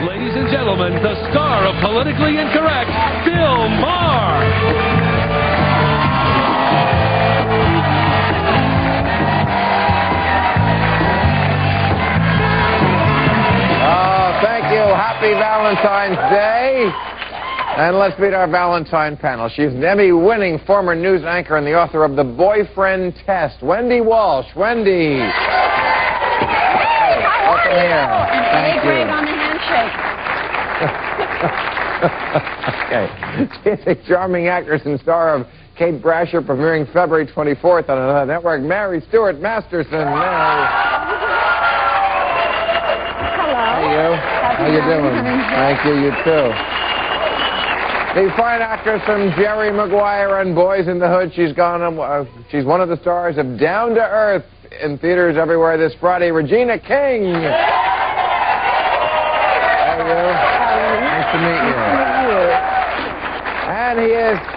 Ladies and gentlemen, the star of Politically Incorrect, Bill Maher. Thank you. Happy Valentine's Day. And let's meet our Valentine panel. She's an Emmy-winning former news anchor and the author of The Boyfriend Test, Wendy Walsh. Wendy. Welcome here. Thank you. Great on the handshake. Okay. She's a charming actress and star of Kate Brasher, premiering February 24th on another network. Mary Stuart Masterson. Mary. How you doing? Thank you, you too. The fine actress from Jerry Maguire and Boys in the Hood. She's she's one of the stars of Down to Earth in theaters everywhere this Friday. Regina King. How are you? Nice to meet you. And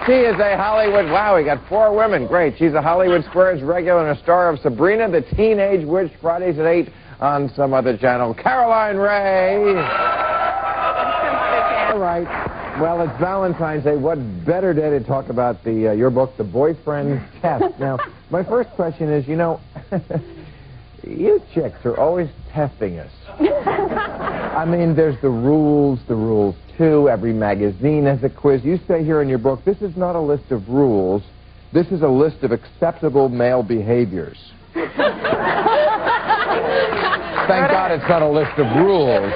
she is a Hollywood, wow, we got 4 women. Great. She's a Hollywood Squares regular and a star of Sabrina the Teenage Witch, Fridays at 8 on some other channel. Caroline Rhea. All right. Well, it's Valentine's Day. What better day to talk about your book, The Boyfriend Test. Now, my first question is, you know, you chicks are always testing us. I mean, there's the rules too. Every magazine has a quiz. You say here in your book, this is not a list of rules. This is a list of acceptable male behaviors. Thank God it's not a list of rules.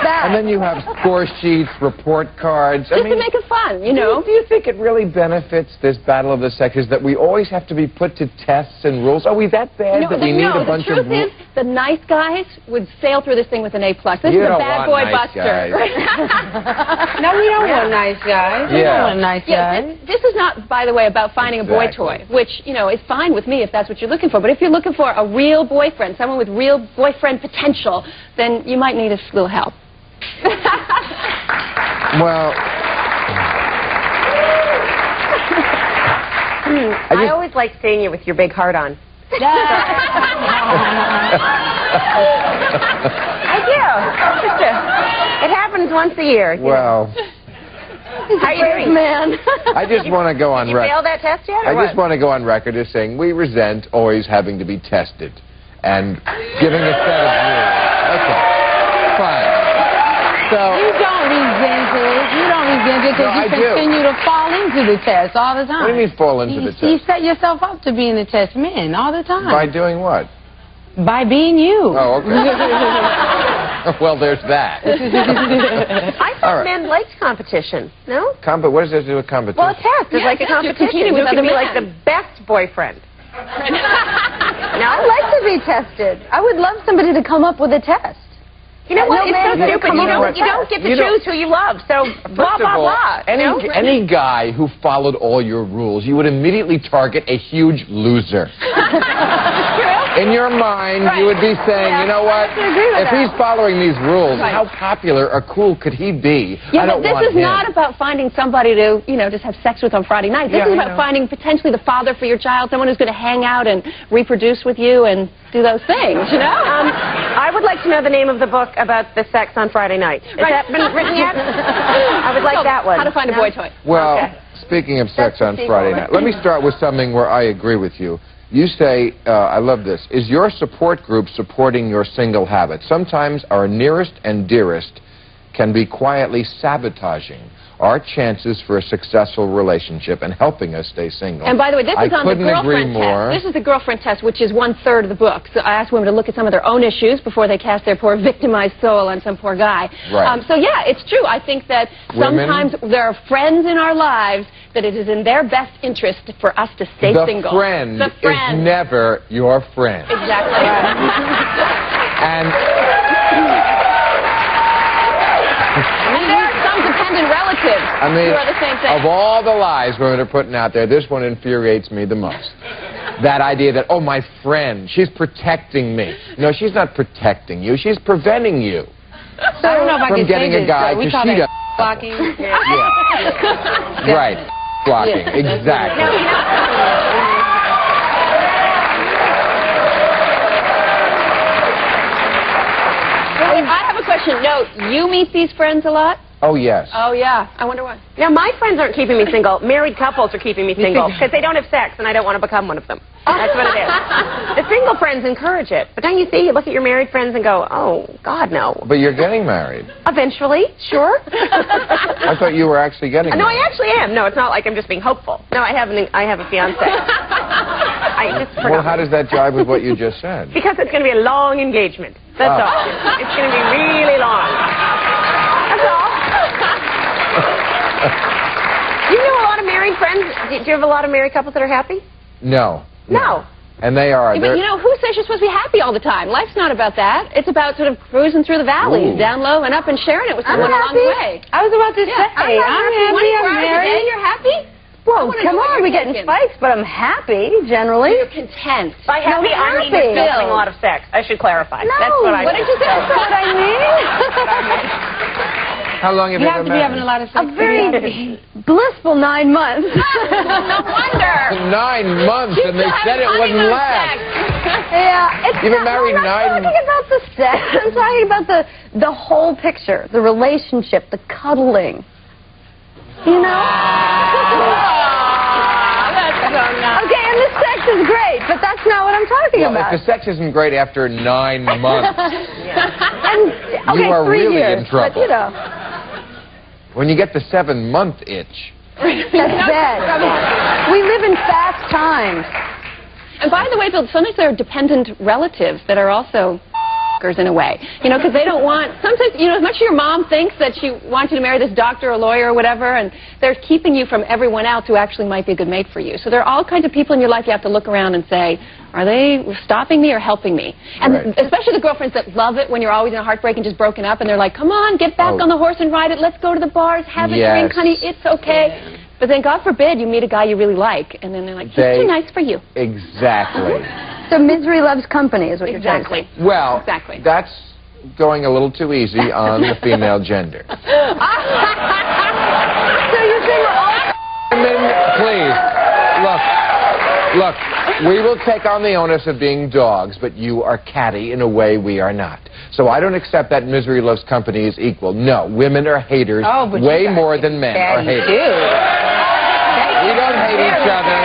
And then you have score sheets, report cards. Just to make it fun, you know. Do you think it really benefits this battle of the sexes that we always have to be put to tests and rules? Are we that bad that we need a bunch of rules? The truth is, the nice guys would sail through this thing with an A+. This is a bad boy buster. No, we don't want nice guys. We don't want nice guys. This is not, by the way, about finding a boy toy, which, you know, is fine with me if that's what you're looking for. But if you're looking for a real boyfriend, someone with real boyfriend potential, then you might need a little help. Well, I always like seeing you with your big heart on. I do. It happens once a year. Well, how are you doing, man? I just want to go on record. You failed that test yet? I just want to go on record as saying we resent always having to be tested and giving a set of rules. Okay, fine. So, you don't resent it. You don't resent it because you continue to fall into the test all the time. What do you mean fall into the test? You set yourself up to be in the test, men, all the time. By doing what? By being you. Oh, okay. Well, there's that. I thought men liked competition. No? What does that do with competition? Well, a test is like a competition. Who can be like the best boyfriend? Now, I'd like to be tested. I would love somebody to come up with a test. You know what? It's so stupid. You don't get to choose who you love. So blah, blah, blah. Any guy who followed all your rules, you would immediately target a huge loser. In your mind, you would be saying, you know what? If he's following these rules, how popular or cool could he be? Yeah, but this is not about finding somebody to, you know, just have sex with on Friday night. This is about finding potentially the father for your child, someone who's going to hang out and reproduce with you and do those things, you know? I would like to know the name of the book about the sex on Friday night. Has that been written yet? I would like that one. How to Find a Boy Toy. Well, speaking of sex on Friday night, let me start with something where I agree with you. You say, I love this, is your support group supporting your single habit? Sometimes our nearest and dearest can be quietly sabotaging our chances for a successful relationship and helping us stay single. And by the way, this is on the girlfriend test. This is the girlfriend test, which is 1/3 of the book. So I asked women to look at some of their own issues before they cast their poor victimized soul on some poor guy. Right. So yeah, it's true. I think that sometimes there are friends in our lives that it is in their best interest for us to stay single. The friend is never your friend. Exactly. And there are some dependent relatives who are the same thing. Of all the lies women are putting out there, this one infuriates me the most. That idea that, oh, my friend, she's protecting me. No, she's not protecting you. She's preventing you. So I don't know if I from getting a guy we because call she that does. blocking. Right. Blocking. Exactly. I have a question question. No, you meet these friends a lot? Oh, yes. Oh, yeah. I wonder why. Now, my friends aren't keeping me single. Married couples are keeping me single because they don't have sex, and I don't want to become one of them. That's what it is. The single friends encourage it. But don't you see? You look at your married friends and go, oh, God, no. But you're getting married. Eventually, sure. I thought you were actually getting married. No, I actually am. No, it's not like I'm just being hopeful. No, I have a fiancé. I just forgot. Well, how does that jive with what you just said? Because it's going to be a long engagement. That's all. It's going to be really long. That's all. You know a lot of married friends? Do you have a lot of married couples that are happy? No. No. And they are. Yeah, but you know, who says you're supposed to be happy all the time? Life's not about that. It's about sort of cruising through the valleys, down low and up, and sharing it with someone along the way. I was about to say, I'm happy. I'm married. You're happy? Well, come on, we get in spikes, but I'm happy, generally. You're content. By happy, I mean you're still having a lot of sex. I should clarify. No. That's what I mean. What did you say? That's what I mean. How long have you been married? You have to be having a lot of sex. A very blissful 9 months. No wonder. 9 months, and they said it wouldn't last. Yeah, it's You've been married I'm not 9 talking about the sex. I'm talking about the whole picture, the relationship, the cuddling. You know? That's so nice. Okay, and the sex is great, but that's not what I'm talking about. If the sex isn't great after 9 months, And, okay, you are 3 really years, in trouble. But, you know, when you get the 7-month itch. that's bad. We live in fast times. And by the way, Bill, sometimes there are dependent relatives that are also in a way, you know, because they don't want, sometimes, you know, as much as your mom thinks that she wants you to marry this doctor or lawyer or whatever, and they're keeping you from everyone else who actually might be a good mate for you. So there are all kinds of people in your life you have to look around and say, are they stopping me or helping me? And especially the girlfriends that love it when you're always in a heartbreak and just broken up, and they're like, come on, get back on the horse and ride it, let's go to the bars, have a drink, honey, it's okay. But then, God forbid, you meet a guy you really like, and then they're like, he's too nice for you. Exactly. So misery loves company is what you're saying. Exactly. Well, that's going a little too easy on the female gender. So you're saying we're all... Women, please, look, we will take on the onus of being dogs, but you are catty in a way we are not. So I don't accept that misery loves company is equal. No, women are haters way more than men are haters. We don't hate each other.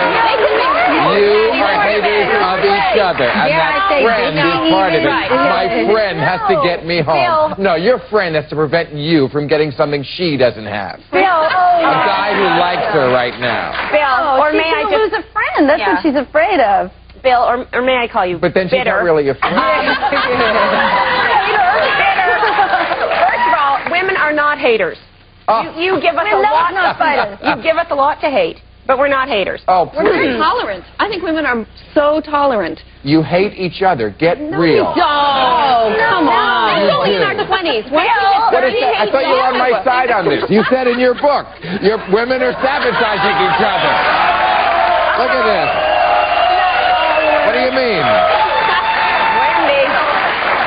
You are haters of each other, and that friend is part of it. My friend has to get me home. No, your friend has to prevent you from getting something she doesn't have. Bill, a guy who likes her right now. Bill, or may I just lose a friend? That's what she's afraid of. Bill, or may I call you But then she's not really a friend. First of all, women are not haters. You give us a lot. You give us a lot to hate. But we're not haters. Oh, please. We're very tolerant. I think women are so tolerant. You hate each other. Get real. Oh, come on. We're only in our 20s. I thought you were on my side on this. You said in your book, your women are sabotaging each other. Look at this. What do you mean?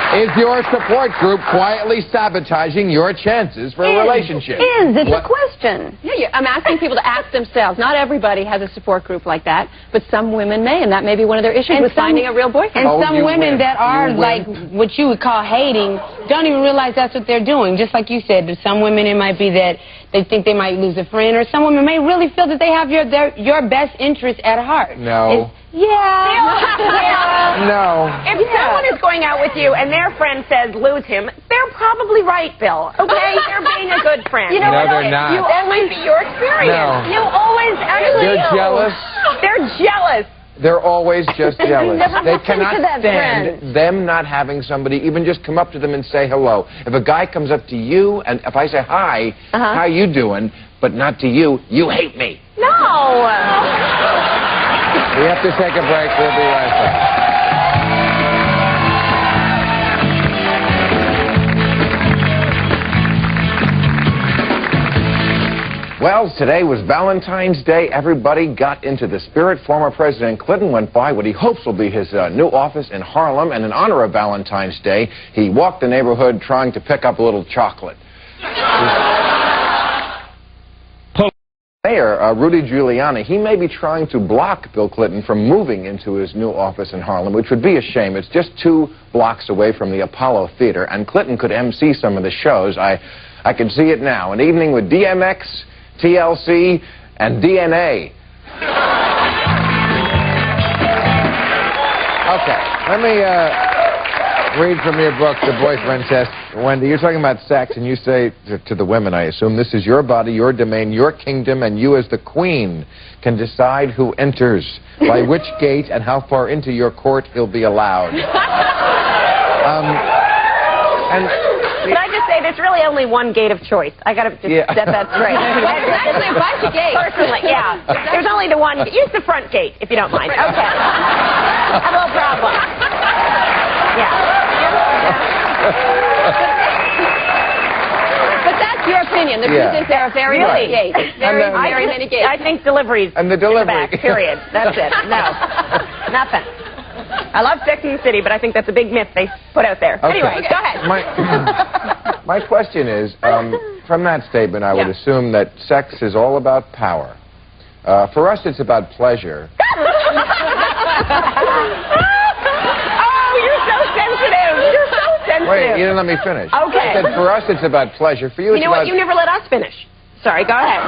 Is your support group quietly sabotaging your chances for a relationship? It's a question. Yeah, I'm asking people to ask themselves. Not everybody has a support group like that, but some women may, and that may be one of their issues with finding a real boyfriend. And some women that are like what you would call hating don't even realize that's what they're doing. Just like you said, some women it might be that they think they might lose a friend, or some women may really feel that they have your best interest at heart. No. No. If someone is going out with you and their friend says lose him, they're probably right, Bill. Okay? They're being a good friend. You know no, they're not. That might be your experience. No. You always actually. They're jealous. They're jealous. They're always just jealous. They cannot stand friend. them not having somebody even just come up to them and say hello. If a guy comes up to you, and if I say hi, how you doing, but not to you, you hate me. No. We have to take a break. We'll be right back. Well, today was Valentine's Day. Everybody got into the spirit. Former President Clinton went by what he hopes will be his new office in Harlem, and in honor of Valentine's Day, he walked the neighborhood trying to pick up a little chocolate. mayor, Rudy Giuliani, he may be trying to block Bill Clinton from moving into his new office in Harlem, which would be a shame. It's just 2 blocks away from the Apollo Theater, and Clinton could MC some of the shows. I can see it now. An evening with DMX, TLC, and DNA. Okay, let me read from your book, The Boyfriend Test. Wendy, you're talking about sex, and you say to the women, I assume, this is your body, your domain, your kingdom, and you as the queen can decide who enters, by which gate, and how far into your court he'll be allowed. Can I just say, there's really only one gate of choice. I got to just set that straight. There's actually a bunch of gates. Personally, yeah. There's only the one. Use the front gate, if you don't mind. Okay. A little problem. Yeah. But that's your opinion. The truth is there are very many gates. Very many gates. I think deliveries. And the delivery. In the back, period. That's it. No. Nothing. I love Sex and the City, but I think that's a big myth they put out there. Okay. Anyway, go ahead. My question is, from that statement, I would assume that sex is all about power. For us, it's about pleasure. Wait, you didn't let me finish. Okay. I said for us it's about pleasure. For you, it's know about... what? You never let us finish. Sorry, go ahead.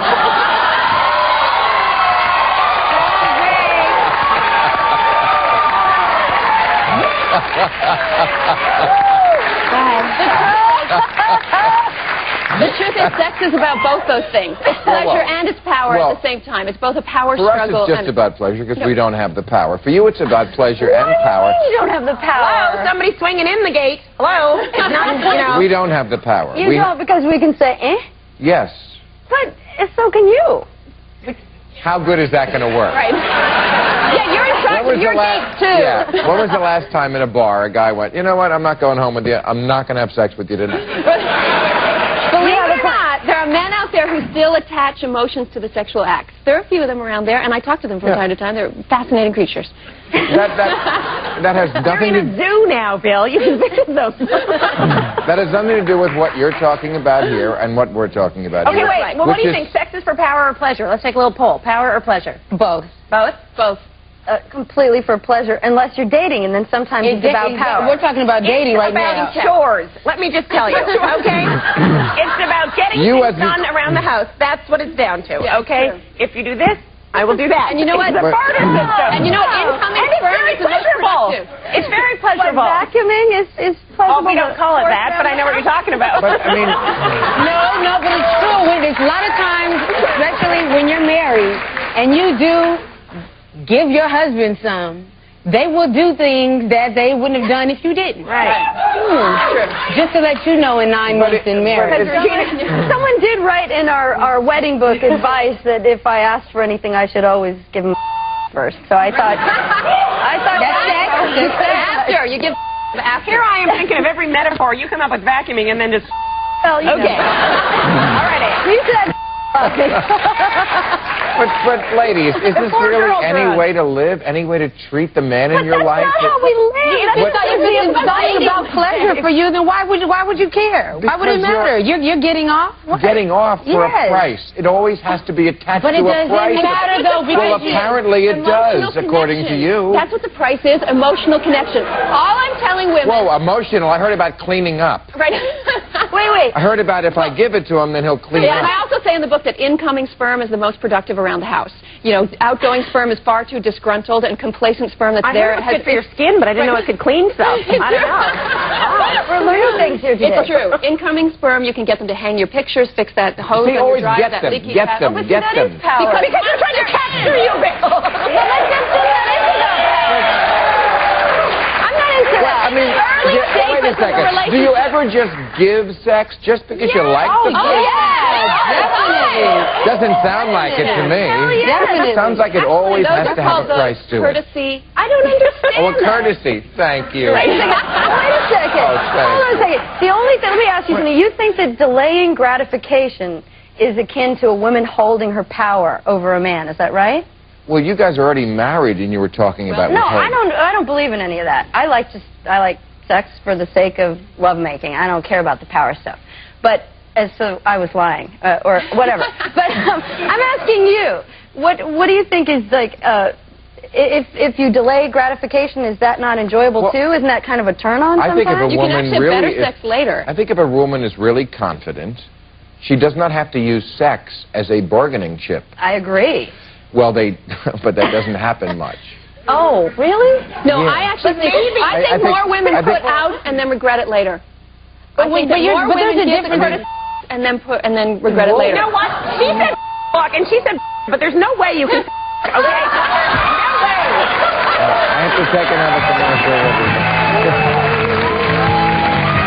The truth is, sex is about both those things. It's pleasure and it's power at the same time. It's both a power struggle. For us, it's just about pleasure because we don't have the power. For you, it's about pleasure and power. You don't have the power. Hello, somebody swinging in the gate. Hello. It's not, you know. We don't have the power. You don't because we can say, eh? Yes. But so can you. How good is that going to work? Right. Yeah, you're in charge of your gate, too. Yeah. When was the last time in a bar a guy went, you know what, I'm not going home with you. I'm not going to have sex with you tonight. Believe it or not, there are men out there who still attach emotions to the sexual acts. There are a few of them around there, and I talk to them from time to time. They're fascinating creatures. That has nothing You're in a zoo now, Bill. You can visit them. That has nothing to do with what you're talking about here and what we're talking about here. Okay, wait. Well, what do you think? Sex is for power or pleasure? Let's take a little poll. Power or pleasure? Both. Both? Both. Completely for pleasure, unless you're dating, and then sometimes it's about power. We're talking about dating right now. It's about chores. Let me just tell you, okay? It's about getting things done around the house. That's what it's down to, okay? If you do this, I will do that. And you know what? It's a barter system. And you know what? Incoming sperm is the most productive. It's very pleasurable. But vacuuming is pleasurable. Oh, we don't call it that, but I know what you're talking about. But, I mean... No, but it's true. There's a lot of times, especially when you're married, and you do give your husband some, they will do things that they wouldn't have done if you didn't. Right. Just to let you know in 9 months in marriage. Someone did write in our wedding book advice that if I asked for anything, I should always give him first. So I thought that's after. You give after. Here I am thinking of every metaphor. You come up with vacuuming and then just... Well, you okay. All righty. You said... But ladies, is this really any way to live? Any way to treat the man in your life? That's not how we live. If it's about pleasure for you, then why would you care? Why would it matter? You're getting off? What? Getting off for a price. It always has to be attached to a price. But it doesn't matter, though, because... Well, apparently it does, according to you. That's what the price is, emotional connection. All I'm telling women... Whoa, emotional. I heard about cleaning up. Right. Wait. I heard about if I give it to him, then he'll clean up. And I also say in the book that incoming sperm is the most productive around the house. You know, outgoing sperm is far too disgruntled, and complacent sperm that's there... I heard it's good for your skin, but I didn't know it could clean stuff. I don't know. We're learning things here today. It's true. Incoming sperm, you can get them to hang your picters, fix that hose on your dryer, that leaky tap. Get them. Because they're trying to capture you, Bill. I mean, wait a second. Do you ever just give sex just because you like the person? Oh, yeah. Definitely. Doesn't sound like it to me. Definitely. Sounds like it always has to have a price to it. Courtesy. I don't understand. Oh, a courtesy. Thank you. Wait a second. Hold on a second. The only thing, let me ask you something. You think that delaying gratification is akin to a woman holding her power over a man. Is that right? Well, you guys are already married, and you were talking about... No, I don't believe in any of that. I like sex for the sake of lovemaking. I don't care about the power stuff. But so I was lying, or whatever. But I'm asking you, what do you think is like, if you delay gratification, is that not enjoyable too? Isn't that kind of a turn on sometimes? I think if a You can woman actually have really better sex later. I think if a woman is really confident, she does not have to use sex as a bargaining chip. I agree. Well, but that doesn't happen much. Oh, really? No, Yeah. I actually think, I think more women put out and then regret it later. But I think that more women there's a give the difference. courtesy and then regret it later. You know what? She said fuck and she said but there's no way you can okay? No way. I have to take another commercial.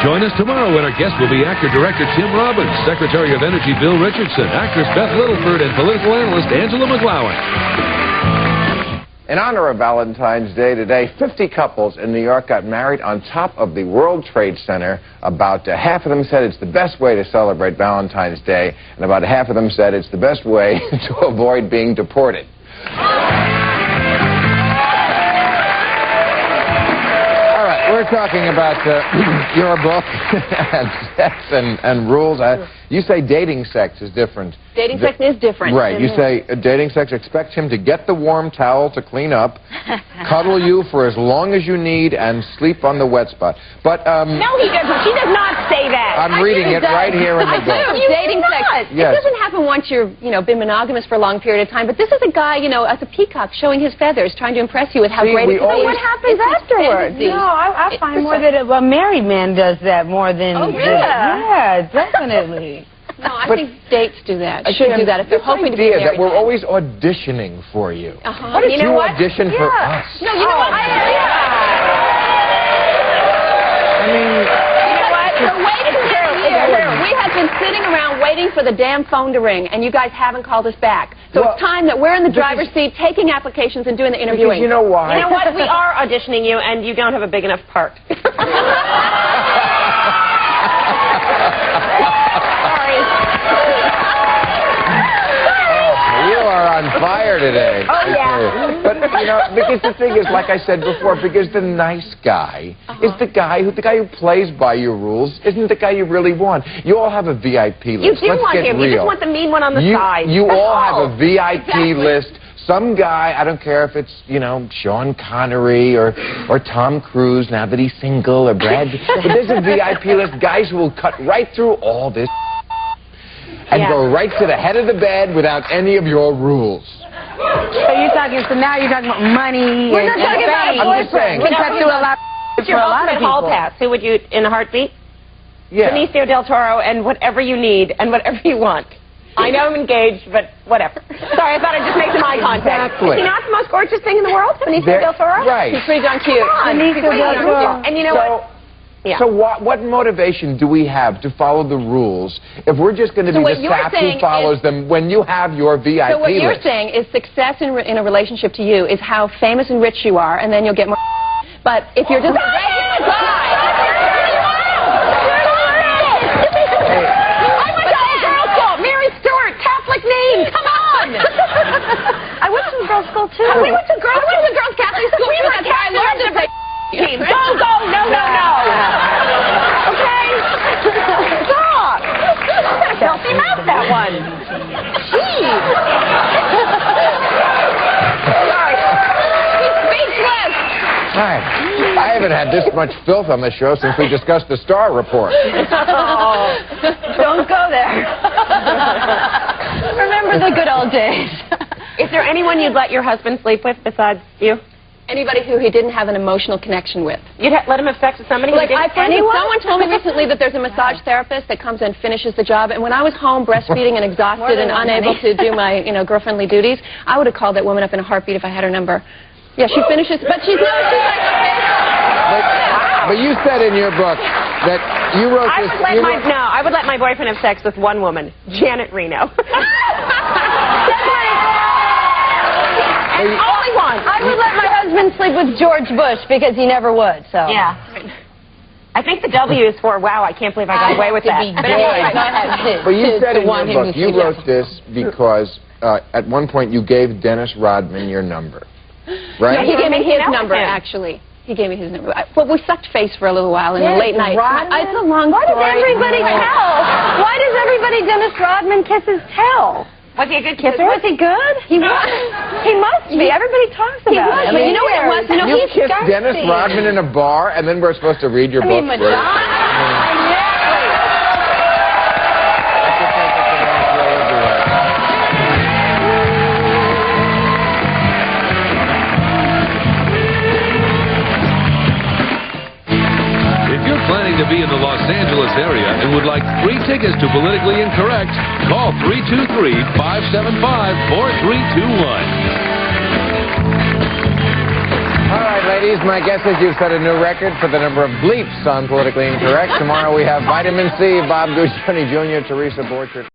Join us tomorrow when our guest will be actor-director Tim Robbins, Secretary of Energy Bill Richardson, actress Beth Littleford, and political analyst Angela McGlowan. In honor of Valentine's Day today, 50 couples in New York got married on top of the World Trade Center. About half of them said it's the best way to celebrate Valentine's Day, and about half of them said it's the best way to avoid being deported. All right, we're talking about your book and sex and rules. You say dating sex is different. Dating sex is different. Right. You say dating sex, expect him to get the warm towel to clean up, cuddle you for as long as you need, and sleep on the wet spot. But, No, he doesn't. She does not say that. I'm reading it right here in the book. Dating sex. Yes. It doesn't happen once you've, been monogamous for a long period of time, but this is a guy, as a peacock showing his feathers, trying to impress you with how great it is. What happens afterwards? No, I find more that a married man does that more than... Oh, really? Yeah, definitely. No, I think dates do that. Should do that if they're hoping to be idea married. that we're always auditioning for you. What if You know what? audition for us? No, you know what? I mean... You know what? For way too many years, we have been sitting around waiting for the damn phone to ring, and you guys haven't called us back. So it's time that we're in the driver's seat taking applications and doing the interviewing. You know why? You know what? We are auditioning you, and you don't have a big enough part. You are on fire today. Oh, yeah. But, because the thing is, like I said before, because the nice guy is the guy who plays by your rules isn't the guy you really want. You all have a VIP list. You do Let's want get him. real. You just want the mean one on the side. You all have a VIP list. Some guy, I don't care if it's, Sean Connery or Tom Cruise, now that he's single, or Brad. But there's a VIP list, guys who will cut right through all this and go right to the head of the bed without any of your rules. So now you're talking about money. We're not talking about I'm just saying. We cut through a lot What's your ultimate hall pass? Who would you, in a heartbeat? Yeah. Benicio del Toro, and whatever you need and whatever you want. I know I'm engaged, but whatever. Sorry, I thought I'd just make some eye contact. Exactly. Is he not the most gorgeous thing in the world, Benicio del Toro? Right. He's pretty darn cute. Benicio del Toro. And you know what? Yeah. So what motivation do we have to follow the rules if we're just going to be the sap who follows them when you have your VIP So what you're list? saying is success in a relationship to you is how famous and rich you are, and then you'll get more. But if you're just a regular guy... I went to all girls school. Mary Stuart, Catholic name. Come on. I went to girls' school too. We went to girls' Catholic school. We were That's where I learned to play. Go, no. Okay? Stop. Healthy mouth, that one. Jeez. Sorry. Speechless. Right. I haven't had this much filth on the show since we discussed the Star Report. Don't go there. Remember the good old days. Is there anyone you'd let your husband sleep with besides you? Anybody who he didn't have an emotional connection with. You'd let him have sex with somebody Like, who didn't? someone told me recently that there's a massage therapist that comes and finishes the job, and when I was home breastfeeding and exhausted and unable to do my, girlfriendly duties, I would have called that woman up in a heartbeat if I had her number. Yeah, she finishes, but she's like, But you said in your book that you wrote this... I would let my boyfriend have sex with one woman, Janet Reno. And only one. I would let my husband sleep with George Bush because he never would, so. Yeah. I think the W is for, wow, I can't believe I got away with that. But anyway, go ahead. But you said in your book, you wrote this because at one point you gave Dennis Rodman your number, right? He gave me his out with number, him. actually. He gave me his number. Well, we sucked face for a little while in the late night. It's a long Why story. does everybody tell? Why does everybody Dennis Rodman kisses tell? Was he a good kisser? Was he good? He was. He must be. Everybody talks about was, it. but you know what it was? You know, You he's kissed disgusting. Dennis Rodman in a bar, and then we're supposed to read your book. Planning to be in the Los Angeles area and would like free tickets to Politically Incorrect, call 323-575-4321. All right, ladies, my guess is you've set a new record for the number of bleeps on Politically Incorrect. Tomorrow we have Vitamin C, Bob Guccione Jr., Teresa Borchert.